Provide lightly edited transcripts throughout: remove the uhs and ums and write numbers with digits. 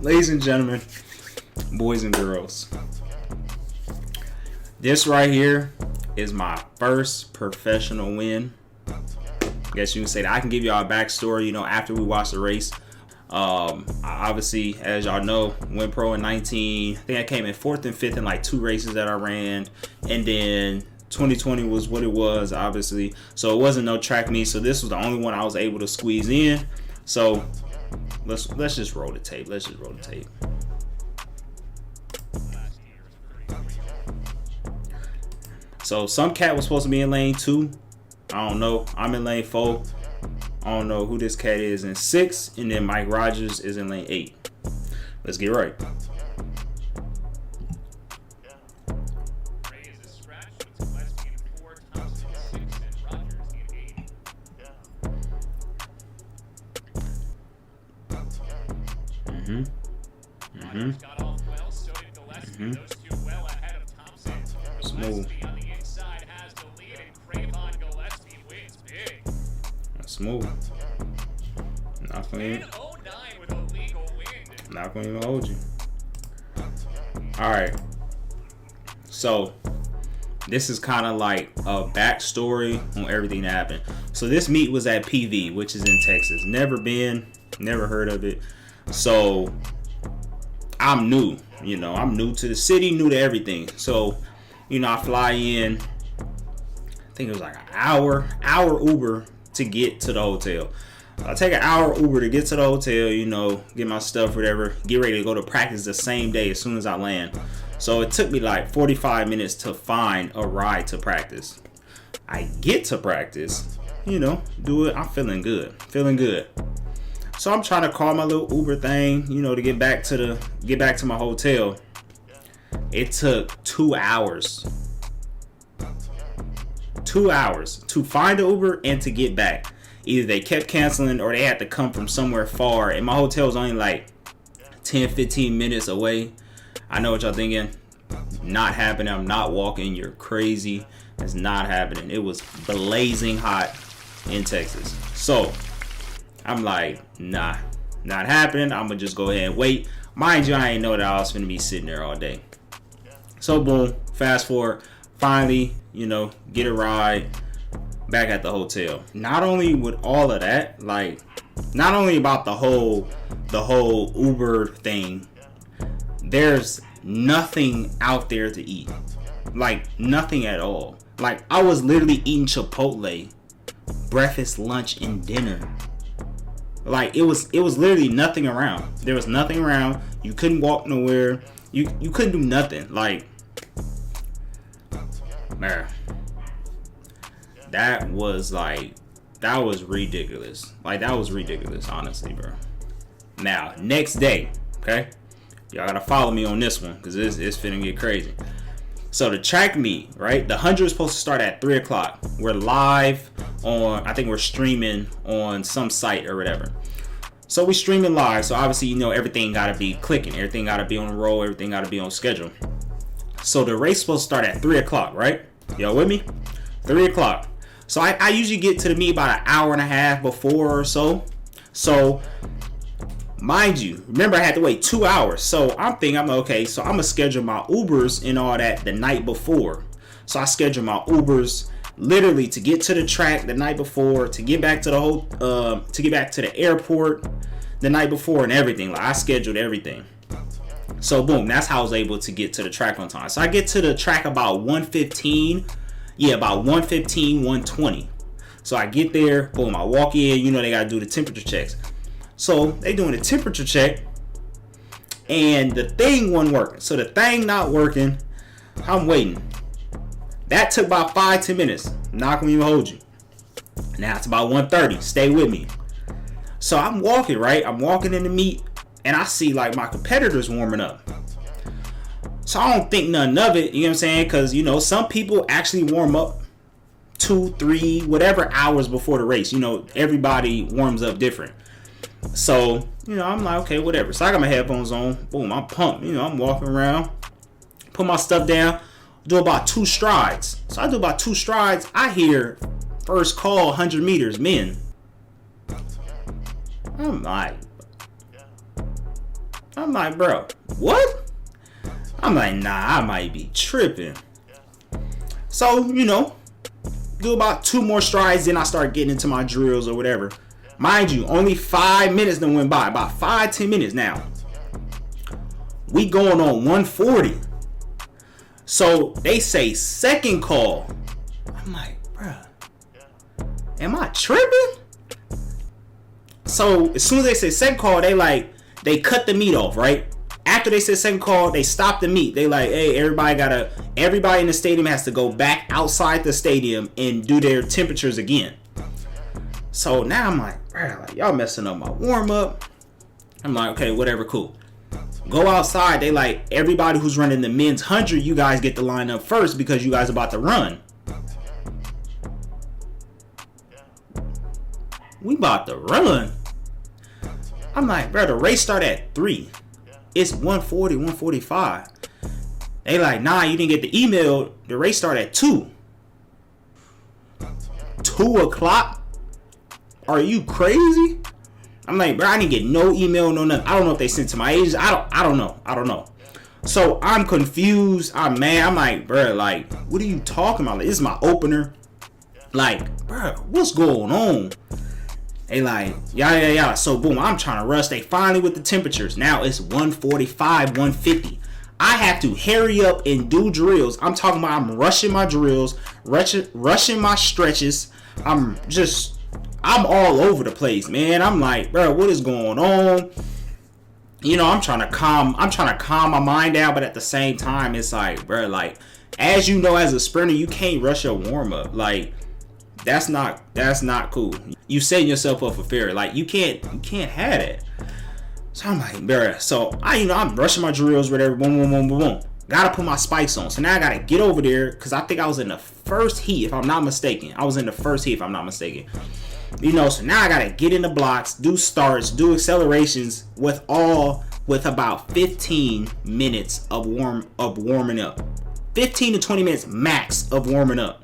Ladies and gentlemen, boys and girls, this right here is my first professional win. I guess you can say that. I can give y'all a backstory, after we watched the race. I obviously, as y'all know, went pro in 19. I think I came in 4th and 5th in like 2 races that I ran. And then 2020 was what it was, obviously. So it wasn't no track meet. So this was the only one I was able to squeeze in. So let's just roll the tape. So some cat was supposed to be in lane 2. I don't know. I'm in lane 4. I don't know who this cat is in 6. And then Mike Rogers is in lane 8. Let's get right. Smooth. Smooth. Not gonna even hold you. Alright. So this is kind of like a backstory on everything that happened. So this meet was at PV, which is in Texas. Never been, never heard of it. So I'm new. I'm new to the city, new to everything. So, I fly in. I think it was like an hour Uber to get to the hotel. I take an hour Uber to get to the hotel, get my stuff, whatever, get ready to go to practice the same day as soon as I land. So it took me like 45 minutes to find a ride to practice. I get to practice, do it. I'm feeling good. So I'm trying to call my little Uber thing, to get back to my hotel. It took 2 hours. 2 hours to find an Uber and to get back. Either they kept canceling or they had to come from somewhere far. And my hotel was only like 10-15 minutes away. I know what y'all thinking. Not happening. I'm not walking. You're crazy. It's not happening. It was blazing hot in Texas. So I'm like, nah, not happening. I'm going to just go ahead and wait. Mind you, I ain't know that I was going to be sitting there all day. So boom, fast forward. Finally, get a ride back at the hotel. Not only with all of that, like, not only about the whole Uber thing, there's nothing out there to eat. Like, nothing at all. Like, I was literally eating Chipotle, breakfast, lunch, and dinner. Like, it was literally nothing around. There was nothing around. You couldn't walk nowhere. You couldn't do nothing. Like, man, that was ridiculous. Like, that was ridiculous, honestly, bro. Now, next day, okay? Y'all gotta follow me on this one, because it's finna get crazy. So the track meet, right? The 100 is supposed to start at 3 o'clock. We're live on, I think we're streaming on some site or whatever. So we streaming live. So obviously, everything gotta be clicking. Everything gotta be on the roll. Everything gotta be on schedule. So the race is supposed to start at 3 o'clock, right? Y'all with me? 3 o'clock. So I usually get to the meet about an hour and a half before or so. So, mind you, remember I had to wait 2 hours. So I'm thinking, okay, so I'm going to schedule my Ubers and all that the night before. So I schedule my Ubers literally to get to the track the night before, to get back to the airport the night before and everything. Like, I scheduled everything. So boom, that's how I was able to get to the track on time. So I get to the track about 1:15. Yeah, about 1:15, 1:20. So I get there, boom, I walk in, they gotta do the temperature checks. So they doing the temperature check and the thing wasn't working. So the thing not working, I'm waiting. That took about 5-10 minutes. Not gonna even hold you. Now it's about 1:30. Stay with me. So I'm walking, right? I'm walking in the meet. And I see like my competitors warming up. So I don't think nothing of it, you know what I'm saying? Because, some people actually warm up 2, 3, whatever hours before the race. Everybody warms up different. So, I'm like, okay, whatever. So I got my headphones on. Boom, I'm pumped. I'm walking around. Put my stuff down. Do about 2 strides. So I do about 2 strides. I hear first call 100 meters, men. I'm like, I'm like, bro, what? I'm like, nah, I might be tripping. So, do about 2 more strides, then I start getting into my drills or whatever. Mind you, only 5 minutes then went by. About 5-10 minutes now. We going on 140. So they say second call. I'm like, bruh, am I tripping? So as soon as they say second call, they cut the meet off, right? After they said second call, they stopped the meet. They like, hey, everybody in the stadium has to go back outside the stadium and do their temperatures again. So now I'm like, bruh, like y'all messing up my warm up. I'm like, okay, whatever, cool. Go outside. They like, everybody who's running the men's 100, you guys get to line up first because you guys about to run. We about to run. I'm like, bro, the race start at 3. It's 140, 145. They like, nah, you didn't get the email. The race start at 2. 2 o'clock? Are you crazy? I'm like, bro, I didn't get no email, no nothing. I don't know if they sent to my agents. I don't know. So I'm confused. I'm mad. I'm like, bro, like, what are you talking about? Like, this is my opener. Like, bro, what's going on? They like, yeah. So boom, I'm trying to rush. They finally with the temperatures. Now it's 145, 150. I have to hurry up and do drills. I'm talking about I'm rushing my drills, rushing my stretches. I'm all over the place, man. I'm like, bro, what is going on? I'm trying to calm my mind down, but at the same time, it's like, bro, like, as you know, as a sprinter, you can't rush your warm up. Like, that's not cool. You setting yourself up for failure. Like, you can't have that. So I'm like, bro. So I'm rushing my drills, whatever. Boom. Gotta put my spikes on. So now I gotta get over there because I think I was in the first heat, if I'm not mistaken. So now I gotta get in the blocks, do starts, do accelerations with about 15 minutes of warming up. 15 to 20 minutes max of warming up.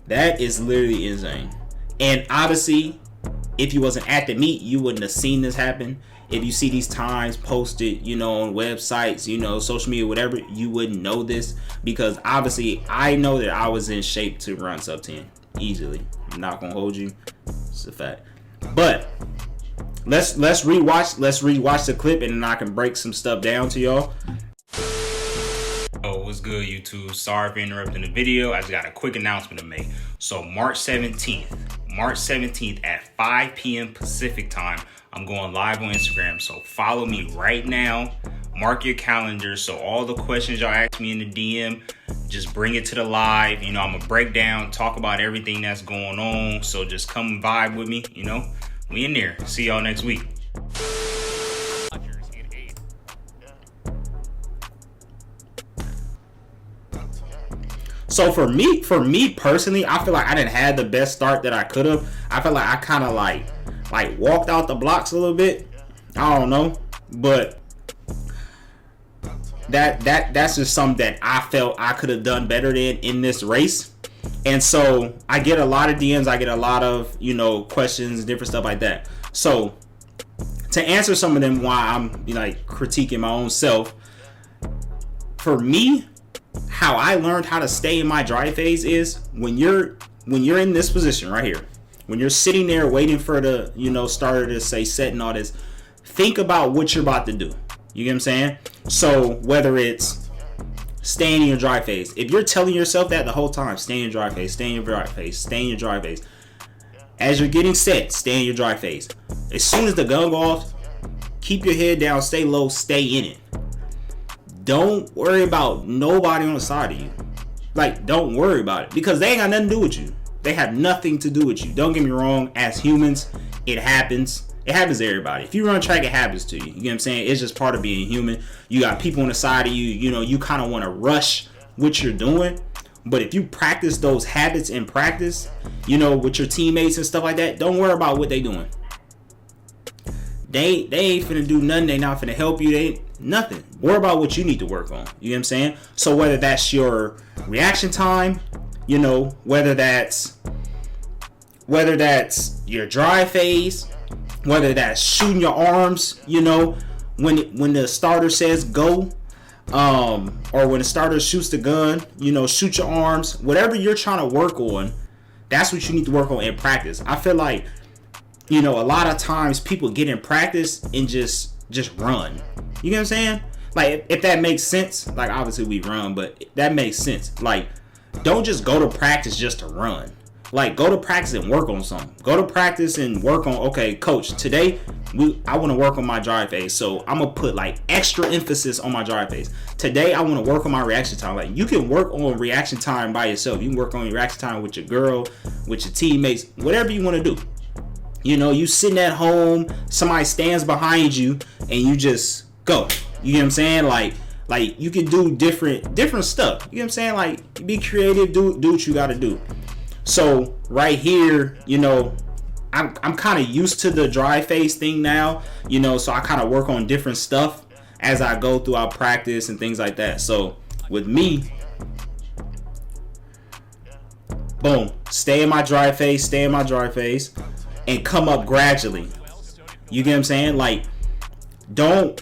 That is literally insane. And obviously, if you wasn't at the meet, you wouldn't have seen this happen. If you see these times posted, on websites, social media, whatever, you wouldn't know this because obviously I know that I was in shape to run sub 10 easily. I'm not gonna hold you. It's a fact. But let's rewatch the clip and then I can break some stuff down to y'all. Oh, what's good, YouTube? Sorry for interrupting the video. I just got a quick announcement to make. So March 17th at 5 p.m. Pacific time, I'm going live on Instagram. So follow me right now. Mark your calendar. So all the questions y'all ask me in the DM, just bring it to the live. I'm going to break down, talk about everything that's going on. So just come vibe with me. We in there. See y'all next week. So for me personally, I feel like I didn't have the best start that I could have. I feel like I kind of like walked out the blocks a little bit. I don't know, but that's just something that I felt I could have done better in this race. And so I get a lot of DMs, I get a lot of questions, different stuff like that. So to answer some of them, why I'm critiquing my own self. For me, how I learned how to stay in my dry phase is when you're in this position right here, when you're sitting there waiting for the starter to say set and all this, think about what you're about to do. You get what I'm saying? So whether it's staying in your dry phase, if you're telling yourself that the whole time, stay in your dry phase, stay in your dry phase, stay in your dry phase. As you're getting set, stay in your dry phase. As soon as the gun goes off, keep your head down, stay low, stay in it. Don't worry about nobody on the side of you. Like, don't worry about it because they ain't got nothing to do with you. They have nothing to do with you. Don't get me wrong. As humans, it happens. It happens to everybody. If you run track, it happens to you. You get what I'm saying? It's just part of being human. You got people on the side of you. You kind of want to rush what you're doing. But if you practice those habits in practice, with your teammates and stuff like that, don't worry about what they doing. They ain't finna do nothing. They not finna help you. They ain't nothing. Worry about what you need to work on. You know what I'm saying? So whether that's your reaction time, whether that's whether that's your drive phase, whether that's shooting your arms, when the starter says go, or when the starter shoots the gun, shoot your arms, whatever you're trying to work on, that's what you need to work on in practice. I feel like, a lot of times people get in practice and just run. You know what I'm saying? Like, if that makes sense. Like, obviously we run, but that makes sense. Like, don't just go to practice just to run. Like, go to practice and work on something. Go to practice and work on, okay, coach, today I want to work on my drive phase. So I'm going to put like extra emphasis on my drive phase. Today I want to work on my reaction time. Like, you can work on reaction time by yourself. You can work on your reaction time with your girl, with your teammates, whatever you want to do. You sitting at home, somebody stands behind you and you just go. You know what I'm saying? Like you can do different stuff. You know what I'm saying? Like, be creative, do what you got to do. So right here, I'm kind of used to the drive phase thing now, so I kind of work on different stuff as I go throughout practice and things like that. So with me, boom, stay in my drive phase, and come up gradually. You get what I'm saying? Like, don't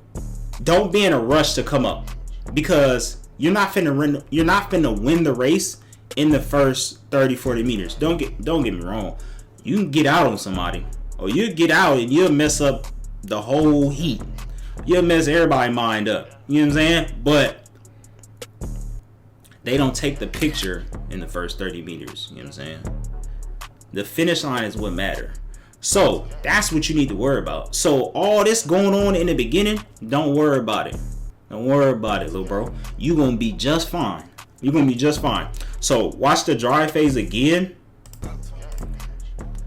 be in a rush to come up, because you're not finna win the race in the first 30-40 meters. Don't get me wrong. You can get out on somebody, or you get out and you'll mess up the whole heat. You'll mess everybody's mind up. You know what I'm saying? But they don't take the picture in the first 30 meters. You know what I'm saying? The finish line is what matters. So that's what you need to worry about. So all this going on in the beginning, don't worry about it. Don't worry about it, little bro. You're going to be just fine. So watch the drive phase again.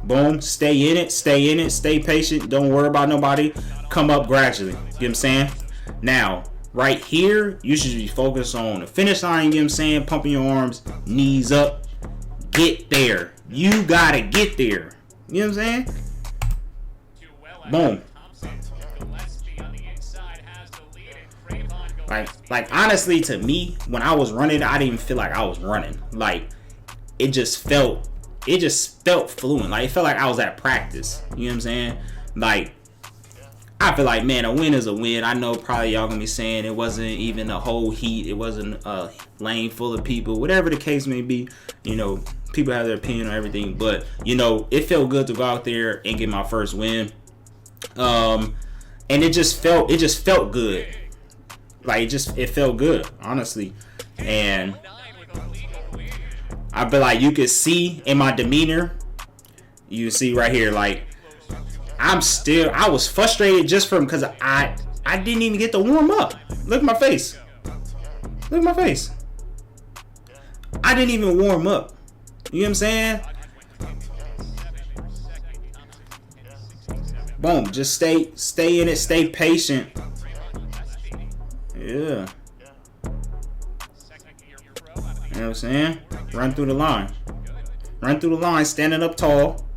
Boom. Stay in it. Stay patient. Don't worry about nobody. Come up gradually. You know what I'm saying? Now, right here, you should be focused on the finish line. You know what I'm saying? Pumping your arms, knees up. Get there. You got to get there. You know what I'm saying? Boom. Like honestly, to me, when I was running, I didn't even feel like I was running. Like, it just felt fluent. Like, it felt like I was at practice. You know what I'm saying? Like, I feel like, man, a win is a win. I know probably y'all gonna be saying it wasn't even a whole heat. It wasn't a lane full of people. Whatever the case may be, people have their opinion on everything. But, it felt good to go out there and get my first win. And it just felt good. Like, it felt good, honestly. And I feel like you could see in my demeanor, you see right here, like, I was frustrated just because I didn't even get to warm up. Look at my face. I didn't even warm up. You know what I'm saying? Boom. Just stay in it. Stay patient. Yeah. You know what I'm saying? Run through the line. Standing up tall.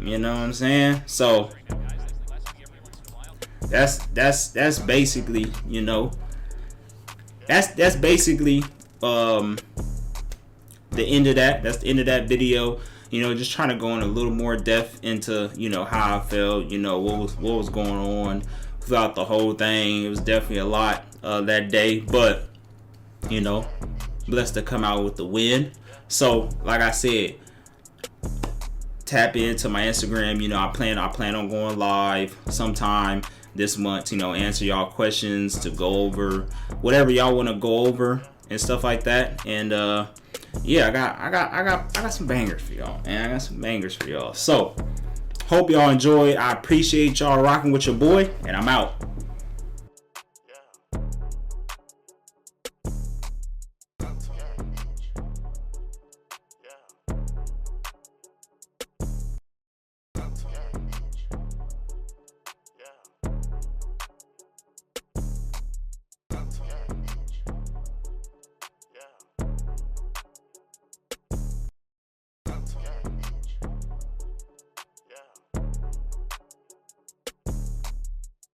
You know what I'm saying? So that's basically, that's basically the end of that. That's the end of that video. Just trying to go in a little more depth into, how I felt, what was going on throughout the whole thing. It was definitely a lot that day, but, blessed to come out with the win. So, like I said, tap into my Instagram. I plan on going live sometime this month, answer y'all questions, to go over whatever y'all want to go over and stuff like that. And yeah, I got some bangers for y'all, man. So hope y'all enjoyed. I appreciate y'all rocking with your boy, and I'm out.